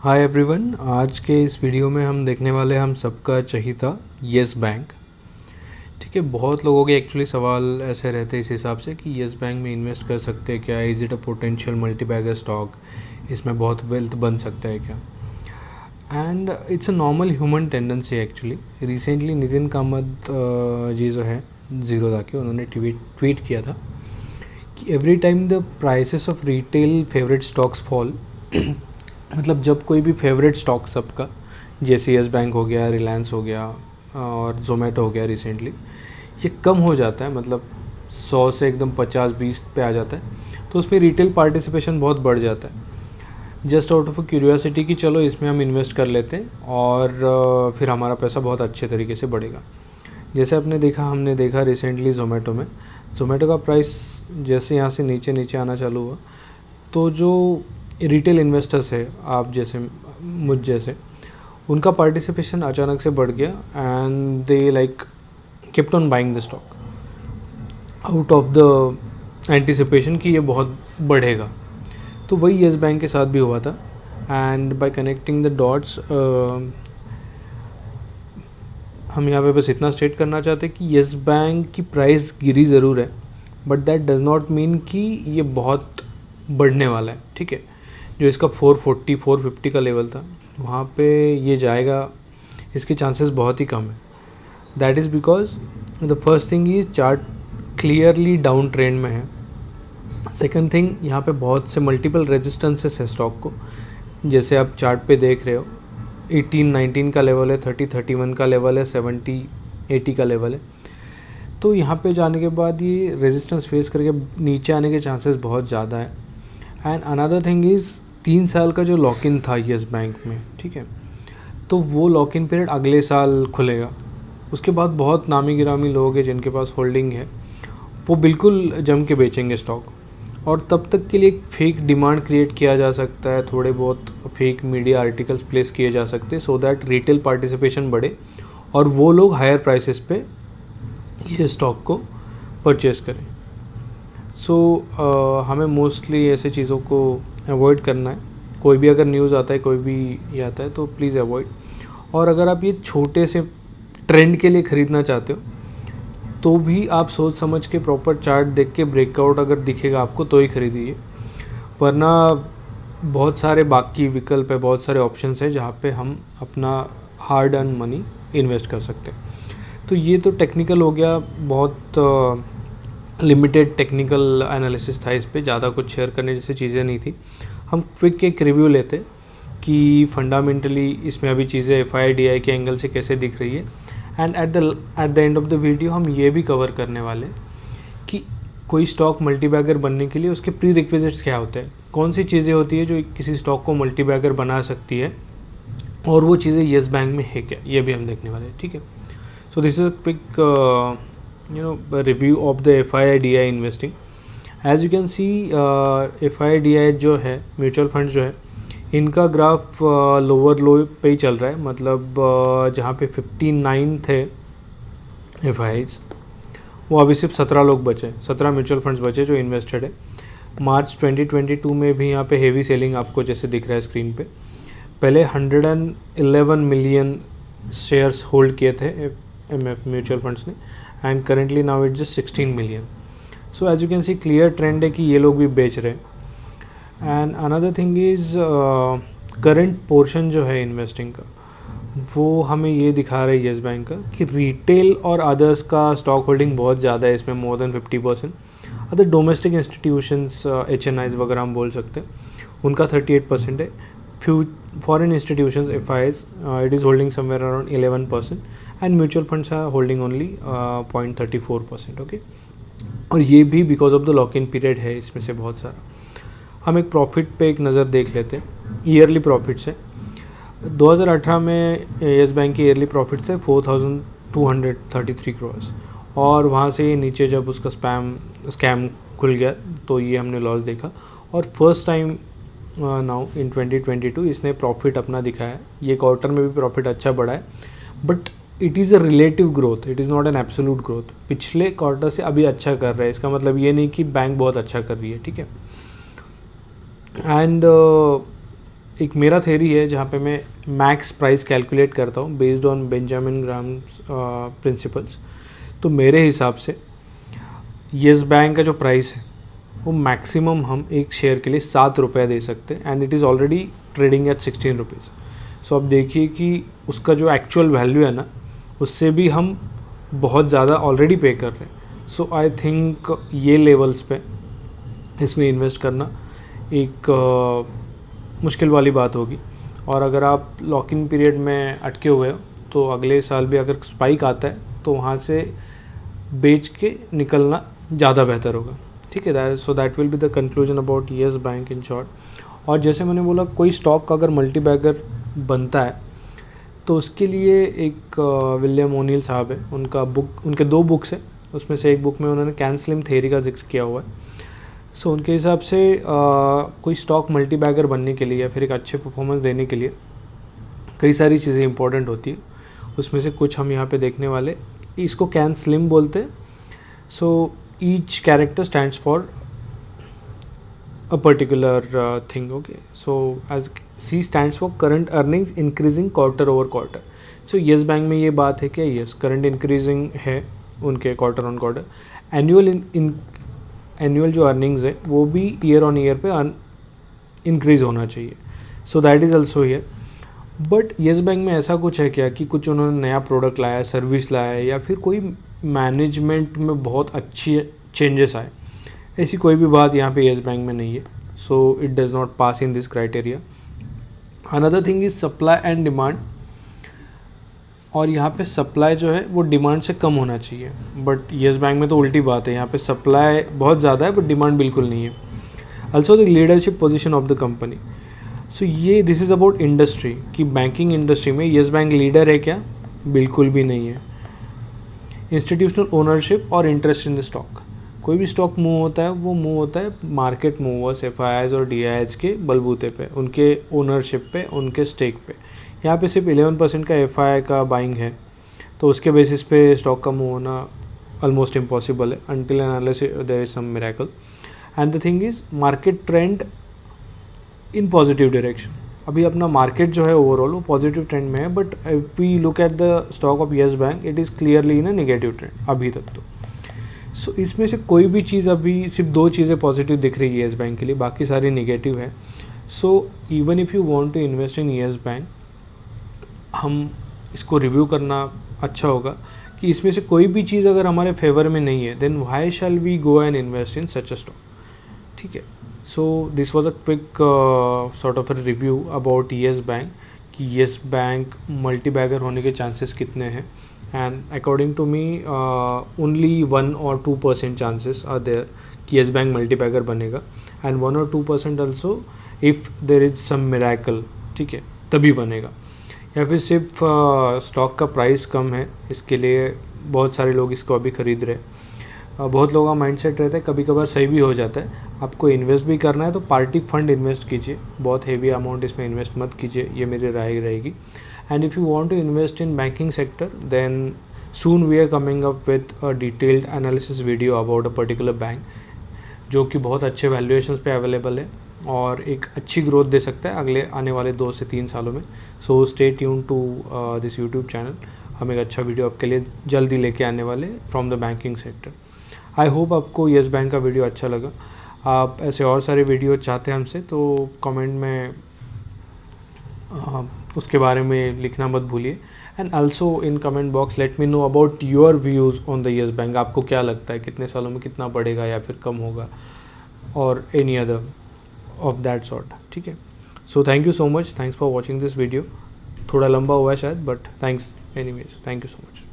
Hi everyone, आज के इस वीडियो में हम देखने वाले हम सबका चहीता येस बैंक। ठीक है, बहुत लोगों के एक्चुअली सवाल ऐसे रहते हैं इस हिसाब से कि येस बैंक में इन्वेस्ट कर सकते हैं क्या, is it a potential multibagger stock, इसमें बहुत वेल्थ बन सकता है क्या। And it's a normal human tendency actually. Recently Nitin Kamath ji जो है ज़ीरोधा के, उन्होंने ट्वीट किया था कि every time the prices of retail favourite stocks fall मतलब जब कोई भी फेवरेट स्टॉक सबका, जैसे येस बैंक हो गया, रिलायंस हो गया और जोमेटो हो गया रिसेंटली, ये कम हो जाता है, मतलब 100 से एकदम 50-20 पे आ जाता है, तो उसमें रिटेल पार्टिसिपेशन बहुत बढ़ जाता है। जस्ट आउट ऑफ क्यूरियोसिटी कि चलो इसमें हम इन्वेस्ट कर लेते हैं और फिर हमारा पैसा बहुत अच्छे तरीके से बढ़ेगा। जैसे हमने देखा रिसेंटली जोमेटो का प्राइस जैसे यहाँ से नीचे नीचे आना चालू हुआ, तो जो रिटेल इन्वेस्टर्स है, आप जैसे मुझ जैसे, उनका पार्टिसिपेशन अचानक से बढ़ गया and they like kept on buying the stock out of the anticipation कि ये बहुत बढ़ेगा। तो वही येस बैंक के साथ भी हुआ था। And bye connecting the dots हम यहाँ पे बस इतना स्टेट करना चाहते हैं कि येस बैंक की प्राइस गिरी ज़रूर है, but that does not mean कि ये बहुत बढ़ने वाला है। ठीक है, जो इसका 440-450 का लेवल था, वहाँ पे ये जाएगा, इसके चांसेस बहुत ही कम है। That is because the first thing is chart clearly down trend में है। सेकंड थिंग, यहाँ पे बहुत से मल्टीपल रेजिस्टेंसेस है स्टॉक को, जैसे आप चार्ट पे देख रहे हो 18-19 का लेवल है, 30-31 का लेवल है, 70-80 का लेवल है। तो यहाँ पे जाने के बाद ये रेजिस्टेंस फेस करके नीचे आने के चांसेस बहुत ज़्यादा है। एंड अनदर थिंग इज़ 3 साल का जो लॉक इन था येस बैंक में, ठीक है, तो वो लॉक इन पीरियड अगले साल खुलेगा। उसके बाद बहुत नामी गिरामी लोग हैं जिनके पास होल्डिंग है, वो बिल्कुल जम के बेचेंगे स्टॉक, और तब तक के लिए एक फेक डिमांड क्रिएट किया जा सकता है, थोड़े बहुत फेक मीडिया आर्टिकल्स प्लेस किए जा सकते हैं सो दैट रिटेल पार्टिसिपेशन बढ़े और वो लोग हायर प्राइसेस पे ये स्टॉक को परचेज़ करें। हमें मोस्टली ऐसे चीज़ों को अवॉइड करना है। कोई भी अगर न्यूज़ आता है, कोई भी ये आता है, तो प्लीज़ अवॉइड। और अगर आप ये छोटे से ट्रेंड के लिए ख़रीदना चाहते हो तो भी आप सोच समझ के प्रॉपर चार्ट देख के ब्रेकआउट अगर दिखेगा आपको तो ही खरीदिए, वरना बहुत सारे बाकी विकल्प है, बहुत सारे ऑप्शंस हैं जहाँ पे हम अपना हार्ड अर्न मनी इन्वेस्ट कर सकते हैं। तो ये तो टेक्निकल हो गया, बहुत लिमिटेड टेक्निकल एनालिसिस था इस पे, ज़्यादा कुछ शेयर करने जैसी चीज़ें नहीं थी। हम क्विक एक रिव्यू लेते कि फंडामेंटली इसमें अभी चीज़ें FIDI के एंगल से कैसे दिख रही है। And at the end of the video हम ये भी कवर करने वाले कि कोई स्टॉक मल्टीबैगर बनने के लिए उसके प्री रिक्विजिट्स क्या होते हैं, कौन सी चीज़ें होती है जो किसी स्टॉक को मल्टीबैगर बना सकती है, और वो चीज़ें येस बैंक में है क्या, ये भी हम देखने वाले हैं। ठीक है, so this is a quick review of the FIDI investing. As you can see FIDI जो है, म्यूचुअल फंड जो है, इनका ग्राफ लोअर लो पे ही चल रहा है। मतलब जहाँ पे 59 थे FIs, वो अभी सिर्फ 17 लोग बचे, 17 म्यूचुअल फंड्स बचे जो इन्वेस्टेड है। मार्च 2022 में भी यहाँ पे हेवी सेलिंग आपको जैसे दिख रहा है स्क्रीन पे। पहले 111 मिलियन शेयर्स होल्ड किए थे MF म्यूचुअल फंड्स ने, and currently now it's just 16 million. So as you can see clear trend है कि ये लोग भी बेच रहे हैं। And another thing is current portion जो है इन्वेस्टिंग का, वो हमें ये दिखा रहा है येस बैंक का कि रिटेल और अदर्स का स्टॉक होल्डिंग बहुत ज़्यादा है इसमें, more than 50%। Other domestic institutions HNIs वगैरह हम बोल सकते हैं, उनका 38% है। Few foreign institutions FIs it is holding somewhere around 11%, and mutual funds are holding only 0.34%। Okay, और ये भी because of the lock in period है इसमें से बहुत सारा। हम एक प्रॉफिट पे एक नज़र देख लेते हैं, ईयरली प्रॉफिट्स है। 2018 में येस बैंक के ईयरली प्रॉफिट्स है 4233 करोड़, और वहाँ से ये नीचे जब उसका स्कैम खुल गया तो ये हमने लॉस देखा। और फर्स्ट टाइम नाउ इन 2022 इसने प्रॉफिट अपना दिखाया है। ये क्वार्टर में भी प्रॉफिट अच्छा बढ़ा है, but it is a relative growth, it is not an absolute growth. पिछले क्वार्टर से अभी अच्छा कर रहा है, इसका मतलब ये नहीं कि बैंक बहुत अच्छा कर रही है। ठीक है, एंड एक मेरा थ्योरी है जहाँ पे मैं मैक्स प्राइस कैलकुलेट करता हूँ based on Benjamin grams principles. तो मेरे हिसाब से येस बैंक का जो प्राइस है वो मैक्सिमम हम एक शेयर के लिए 7 रुपये दे सकते हैं, and it is already trading at 16 rupees. So अब देखिए कि उसका जो एक्चुअल वैल्यू है ना, उससे भी हम बहुत ज़्यादा ऑलरेडी पे कर रहे हैं। सो आई थिंक ये लेवल्स पे इसमें इन्वेस्ट करना एक मुश्किल वाली बात होगी। और अगर आप लॉक इन पीरियड में अटके हुए हो तो अगले साल भी अगर स्पाइक आता है तो वहाँ से बेच के निकलना ज़्यादा बेहतर होगा। ठीक है, so that will be the conclusion about Yes bank in short. और जैसे मैंने बोला, कोई स्टॉक अगर मल्टी बैगर बनता है तो उसके लिए एक विलियम ओनील साहब है, उनके 2 बुक्स हैं, उसमें से एक बुक में उन्होंने कैन स्लिम थ्योरी का जिक्र किया हुआ है। सो उनके हिसाब से कोई स्टॉक मल्टी बैगर बनने के लिए या फिर एक अच्छे परफॉर्मेंस देने के लिए कई सारी चीज़ें इंपॉर्टेंट होती है। उसमें से कुछ हम यहाँ पे देखने वाले। इसको कैन स्लिम बोलते हैं। So each character stands for a particular thing. Okay, so as C stands for current earnings increasing quarter over quarter. So yes bank में ये बात है कि yes current increasing है उनके quarter on quarter. annual जो earnings है वो भी year on year पे increase होना चाहिए. So that is also here. But yes bank में ऐसा कुछ है क्या कि कुछ उन्होंने नया प्रोडक्ट लाया है, सर्विस लाया है, या फिर कोई मैनेजमेंट में बहुत अच्छी चेंजेस आए? ऐसी कोई भी बात यहाँ पे येस बैंक में नहीं है। So it does not pass in this criteria. Another thing is supply and demand. और यहाँ पे सप्लाई जो है वो डिमांड से कम होना चाहिए, बट येस बैंक में तो उल्टी बात है, यहाँ पे सप्लाई बहुत ज़्यादा है बट डिमांड बिल्कुल नहीं है। Also the leadership position of the company. So ये दिस इज़ अबाउट इंडस्ट्री, कि बैंकिंग इंडस्ट्री में येस बैंक लीडर है क्या? बिल्कुल भी नहीं है। इंस्टीट्यूशनल ओनरशिप और इंटरेस्ट इन द स्टॉक। कोई भी स्टॉक मूव होता है वो मूव होता है मार्केट मूवर्स, FIIs और DIIs के बलबूते पे, उनके ओनरशिप पे, उनके स्टेक पे। यहाँ पे सिर्फ 11% का FII का बाइंग है, तो उसके बेसिस पे स्टॉक का मूव होना ऑलमोस्ट इम्पॉसिबल है until and unless there is some miracle. And the thing is market trend in positive direction. अभी अपना मार्केट जो है ओवरऑल वो पॉजिटिव ट्रेंड में है, but if we look at the stock of Yes Bank it is clearly in a negative trend अभी तक तो। सो इसमें से कोई भी चीज़, अभी सिर्फ 2 चीज़ें पॉजिटिव दिख रही है येस बैंक के लिए, बाकी सारी नेगेटिव है। So even if you want to invest in Yes Bank, हम इसको रिव्यू करना अच्छा होगा कि इसमें से कोई भी चीज़ अगर हमारे फेवर में नहीं है, then why shall we go and invest in such a stock. ठीक है, so this was a quick sort of a review about Yes Bank, कि येस बैंक मल्टी बैगर होने के चांसेस कितने हैं। And according to me only 1 or 2% chances are there कि Yes bank multibagger बनेगा, and 1 or 2% also if there is some miracle, ठीक है, तभी बनेगा। या फिर सिर्फ स्टॉक का प्राइस कम है इसके लिए बहुत सारे लोग इसको अभी ख़रीद रहे। बहुत लोगों का माइंडसेट रहता है कभी कभार सही भी हो जाता है। आपको इन्वेस्ट भी करना है तो पार्टी फंड इन्वेस्ट कीजिए, बहुत हेवी अमाउंट इसमें इन्वेस्ट मत कीजिए, ये मेरी राय रहेगी। And if you want to invest in banking sector, then soon we are coming up with a detailed analysis video about a particular bank, जो कि बहुत अच्छे वैल्यूएशंस पे अवेलेबल है और एक अच्छी ग्रोथ दे सकता है अगले आने वाले 2 से 3 सालों में। So stay tune to this YouTube channel. हम एक अच्छा वीडियो आपके लिए जल्दी लेके आने वाले from the banking sector. I hope आपको येस बैंक का वीडियो अच्छा लगा। आप ऐसे और सारे वीडियो चाहते हैं हमसे तो कमेंट में उसके बारे में लिखना मत भूलिए। And also in comment box let me know about your views on the yes bank. आपको क्या लगता है कितने सालों में कितना बढ़ेगा या फिर कम होगा, और any other of that sort. ठीक है, so thank you so much, thanks for watching this video. थोड़ा लंबा हुआ है शायद, but thanks anyways, thank you so much.